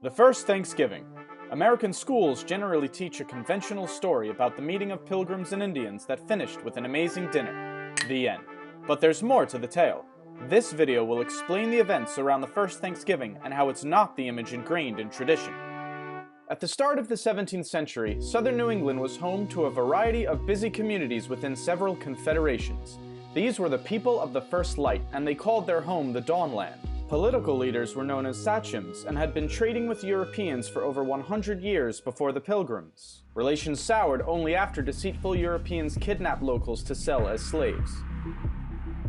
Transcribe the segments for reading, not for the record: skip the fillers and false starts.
The first Thanksgiving. American schools generally teach a conventional story about the meeting of pilgrims and Indians that finished with an amazing dinner. The end. But there's more to the tale. This video will explain the events around the first Thanksgiving and how it's not the image ingrained in tradition. At the start of the 17th century, southern New England was home to a variety of busy communities within several confederations. These were the people of the first light, and they called their home the Dawnland. Political leaders were known as sachems and had been trading with Europeans for over 100 years before the Pilgrims. Relations soured only after deceitful Europeans kidnapped locals to sell as slaves.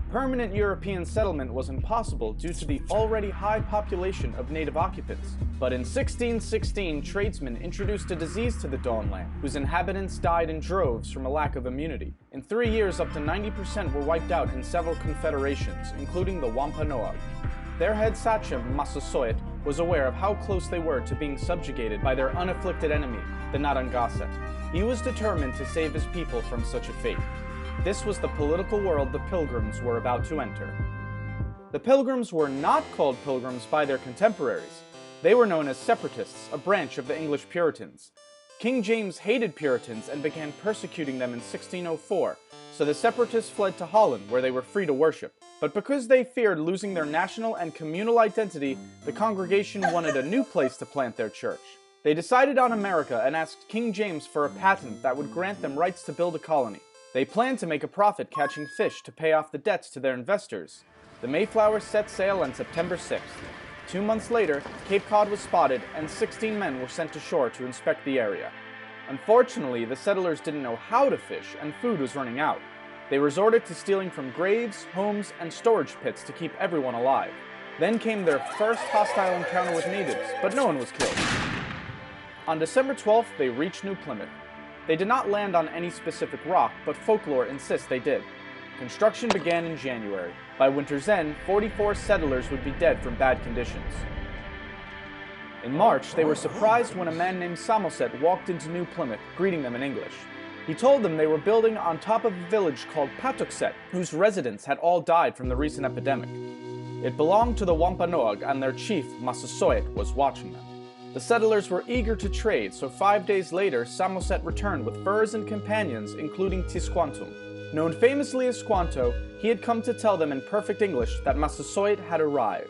Permanent European settlement was impossible due to the already high population of native occupants. But in 1616, tradesmen introduced a disease to the Dawnland, whose inhabitants died in droves from a lack of immunity. In 3 years, up to 90% were wiped out in several confederations, including the Wampanoag. Their head sachem, Massasoit, was aware of how close they were to being subjugated by their unafflicted enemy, the Narragansett. He was determined to save his people from such a fate. This was the political world the Pilgrims were about to enter. The Pilgrims were not called Pilgrims by their contemporaries. They were known as Separatists, a branch of the English Puritans. King James hated Puritans and began persecuting them in 1604, so the Separatists fled to Holland, where they were free to worship. But because they feared losing their national and communal identity, the congregation wanted a new place to plant their church. They decided on America and asked King James for a patent that would grant them rights to build a colony. They planned to make a profit catching fish to pay off the debts to their investors. The Mayflower set sail on September 6th. 2 months later, Cape Cod was spotted and 16 men were sent ashore to inspect the area. Unfortunately, the settlers didn't know how to fish and food was running out. They resorted to stealing from graves, homes, and storage pits to keep everyone alive. Then came their first hostile encounter with natives, but no one was killed. On December 12th, they reached New Plymouth. They did not land on any specific rock, but folklore insists they did. Construction began in January. By winter's end, 44 settlers would be dead from bad conditions. In March, they were surprised when a man named Samoset walked into New Plymouth, greeting them in English. He told them they were building on top of a village called Patuxet, whose residents had all died from the recent epidemic. It belonged to the Wampanoag, and their chief, Massasoit, was watching them. The settlers were eager to trade, so 5 days later, Samoset returned with furs and companions, including Tisquantum. Known famously as Squanto, he had come to tell them in perfect English that Massasoit had arrived.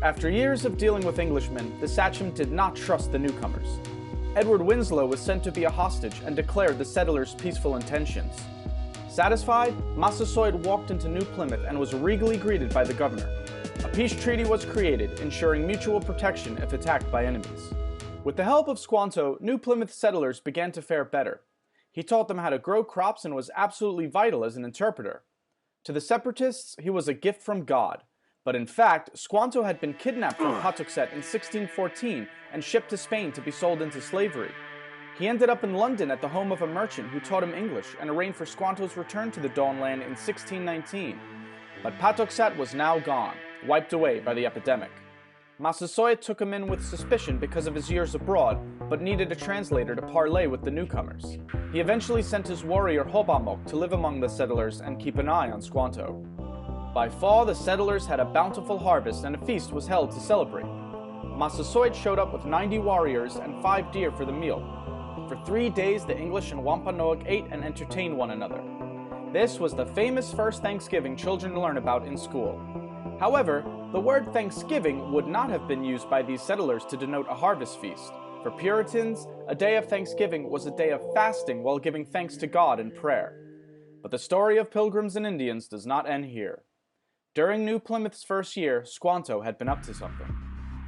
After years of dealing with Englishmen, the sachem did not trust the newcomers. Edward Winslow was sent to be a hostage and declared the settlers' peaceful intentions. Satisfied, Massasoit walked into New Plymouth and was regally greeted by the governor. A peace treaty was created, ensuring mutual protection if attacked by enemies. With the help of Squanto, New Plymouth settlers began to fare better. He taught them how to grow crops and was absolutely vital as an interpreter. To the Separatists, he was a gift from God. But in fact, Squanto had been kidnapped from Patuxet in 1614 and shipped to Spain to be sold into slavery. He ended up in London at the home of a merchant who taught him English and arranged for Squanto's return to the Dawnland in 1619. But Patuxet was now gone, wiped away by the epidemic. Massasoit took him in with suspicion because of his years abroad, but needed a translator to parley with the newcomers. He eventually sent his warrior Hobamok to live among the settlers and keep an eye on Squanto. By fall, the settlers had a bountiful harvest and a feast was held to celebrate. Massasoit showed up with 90 warriors and 5 deer for the meal. For 3 days, the English and Wampanoag ate and entertained one another. This was the famous first Thanksgiving children learn about in school. However, the word Thanksgiving would not have been used by these settlers to denote a harvest feast. For Puritans, a day of Thanksgiving was a day of fasting while giving thanks to God in prayer. But the story of Pilgrims and Indians does not end here. During New Plymouth's first year, Squanto had been up to something.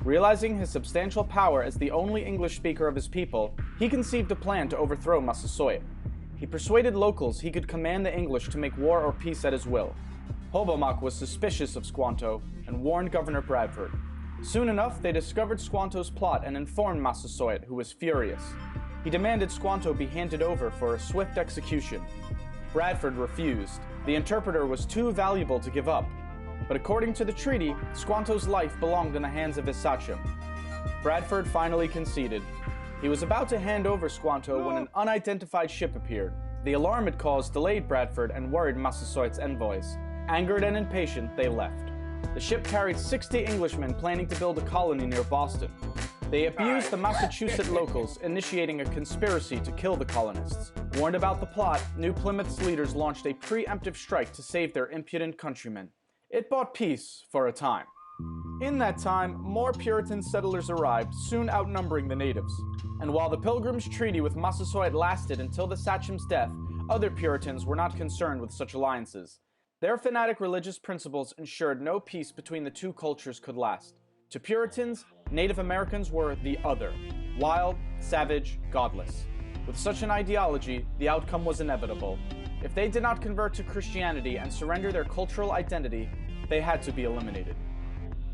Realizing his substantial power as the only English speaker of his people, he conceived a plan to overthrow Massasoit. He persuaded locals he could command the English to make war or peace at his will. Hobamok was suspicious of Squanto and warned Governor Bradford. Soon enough, they discovered Squanto's plot and informed Massasoit, who was furious. He demanded Squanto be handed over for a swift execution. Bradford refused. The interpreter was too valuable to give up. But according to the treaty, Squanto's life belonged in the hands of his sachem. Bradford finally conceded. He was about to hand over Squanto when an unidentified ship appeared. The alarm it caused delayed Bradford and worried Massasoit's envoys. Angered and impatient, they left. The ship carried 60 Englishmen planning to build a colony near Boston. They abused the Massachusetts locals, initiating a conspiracy to kill the colonists. Warned about the plot, New Plymouth's leaders launched a preemptive strike to save their impudent countrymen. It bought peace for a time. In that time, more Puritan settlers arrived, soon outnumbering the natives. And while the Pilgrims' Treaty with Massasoit lasted until the Sachem's death, other Puritans were not concerned with such alliances. Their fanatic religious principles ensured no peace between the two cultures could last. To Puritans, Native Americans were the other, wild, savage, godless. With such an ideology, the outcome was inevitable. If they did not convert to Christianity and surrender their cultural identity, they had to be eliminated.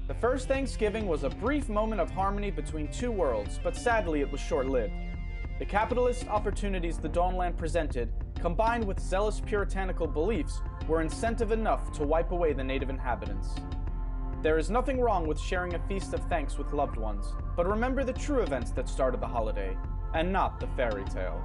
The first Thanksgiving was a brief moment of harmony between two worlds, but sadly it was short-lived. The capitalist opportunities the Dawnland presented, combined with zealous puritanical beliefs, were incentive enough to wipe away the native inhabitants. There is nothing wrong with sharing a feast of thanks with loved ones, but remember the true events that started the holiday, and not the fairy tale.